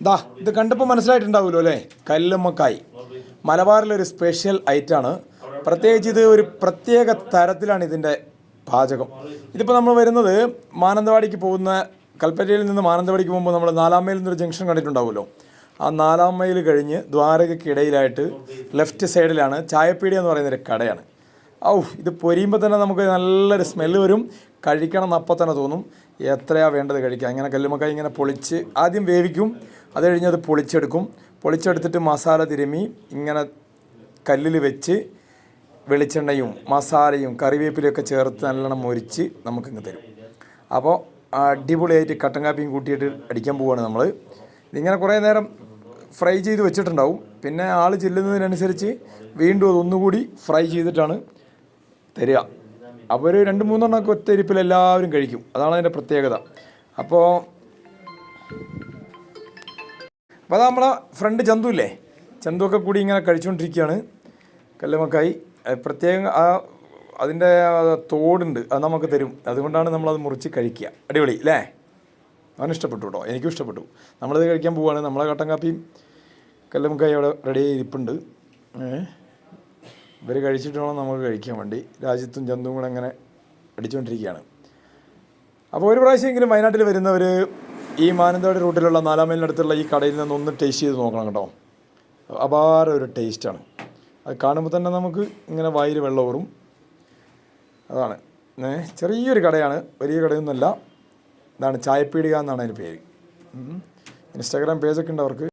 ദാ ഇത് കണ്ടപ്പോൾ മനസ്സിലായിട്ടുണ്ടാവുമല്ലോ അല്ലേ, കല്ലുമ്മക്കായ് മലബാറിലൊരു സ്പെഷ്യൽ ഐറ്റമാണ്. പ്രത്യേകിച്ച് ഇത് ഒരു പ്രത്യേക തരത്തിലാണ് ഇതിൻ്റെ പാചകം. ഇതിപ്പോൾ നമ്മൾ വരുന്നത് മാനന്തവാടിക്ക് പോകുന്ന, കൽപ്പറ്റയിൽ നിന്ന് മാനന്തവാടിക്ക് പോകുമ്പോൾ നമ്മൾ 4 മൈൽ എന്നൊരു ജംഗ്ഷൻ കണ്ടിട്ടുണ്ടാവുമല്ലോ. ആ 4 മൈൽ കഴിഞ്ഞ് ദ്വാരകയ്ക്കിടയിലായിട്ട് ലെഫ്റ്റ് സൈഡിലാണ് ചായപ്പീടിയ എന്ന് പറയുന്നൊരു കടയാണ്. ഇത് പൊരിയുമ്പോൾ തന്നെ നമുക്ക് നല്ലൊരു സ്മെല്ല് വരും. കഴിക്കണം എന്നപ്പം തന്നെ തോന്നും. എത്രയാണ് വേണ്ടത് കഴിക്കാം. ഇങ്ങനെ കല്ലുമ്മക്കായ് ഇങ്ങനെ പൊളിച്ച് ആദ്യം വേവിക്കും, അത് കഴിഞ്ഞ് അത് പൊളിച്ചെടുക്കും. പൊളിച്ചെടുത്തിട്ട് മസാല തിരുമ്മി ഇങ്ങനെ കല്ലിൽ വെച്ച് വെളിച്ചെണ്ണയും മസാലയും കറിവേപ്പിലയൊക്കെ ചേർത്ത് നല്ലോണം മൊരിച്ച് നമുക്കിങ്ങ് തരും. അപ്പോൾ അടിപൊളിയായിട്ട് കട്ടൻ കാപ്പിയും കൂട്ടിയിട്ട് അടിക്കാൻ പോവുകയാണ് നമ്മൾ. ഇതിങ്ങനെ കുറേ നേരം ഫ്രൈ ചെയ്ത് വെച്ചിട്ടുണ്ടാവും. പിന്നെ ആൾ ചെല്ലുന്നതിനനുസരിച്ച് വീണ്ടും അതൊന്നുകൂടി ഫ്രൈ ചെയ്തിട്ടാണ് തരിക. അപ്പോൾ ഒരു 2-3 എണ്ണമൊക്കെ ഒറ്റയിരിപ്പിൽ എല്ലാവരും കഴിക്കും. അതാണ് അതിൻ്റെ പ്രത്യേകത. അപ്പോൾ അത് നമ്മളെ ഫ്രണ്ട് ചന്തു ഇല്ലേ, ചന്തുവൊക്കെ കൂടി ഇങ്ങനെ കഴിച്ചുകൊണ്ടിരിക്കുകയാണ് കല്ലുമ്മക്കായ്. പ്രത്യേകം അതിൻ്റെ തോടുണ്ട്, അത് നമുക്ക് തരും. അതുകൊണ്ടാണ് നമ്മളത് മുറിച്ച് കഴിക്കുക. അടിപൊളി അല്ലേ? അവന് ഇഷ്ടപ്പെട്ടു കേട്ടോ, എനിക്കും ഇഷ്ടപ്പെട്ടു. നമ്മളിത് കഴിക്കാൻ പോവുകയാണ്. നമ്മളെ കട്ടൻ കാപ്പിയും കല്ലുമ്മക്കായ് അവിടെ റെഡി ചെയ്തിട്ടുണ്ട്. ഇവർ കഴിച്ചിട്ട് വേണം നമുക്ക് കഴിക്കാൻ വേണ്ടി. രാജ്യത്തും ചന്തുവും കൂടെ അങ്ങനെ അടിച്ചുകൊണ്ടിരിക്കുകയാണ്. അപ്പോൾ ഒരു പ്രാവശ്യമെങ്കിലും വയനാട്ടിൽ വരുന്നവർ ഈ മാനന്തവാടി റൂട്ടിലുള്ള 4 മൈലിനടുത്തുള്ള ഈ കടയിൽ നിന്നൊന്ന് ടേസ്റ്റ് ചെയ്ത് നോക്കണം കേട്ടോ. അപാര ഒരു ടേസ്റ്റാണ്. അത് കാണുമ്പോൾ തന്നെ നമുക്ക് ഇങ്ങനെ വായിൽ വെള്ളം ഊറും. അതാണ്. ചെറിയൊരു കടയാണ്, വലിയ കടയൊന്നുമല്ല. ഇതാണ് ചായപ്പീടിക എന്നാണ് അതിന് പേര്. ഇൻസ്റ്റാഗ്രാം പേജൊക്കെ ഉണ്ട് അവർക്ക്.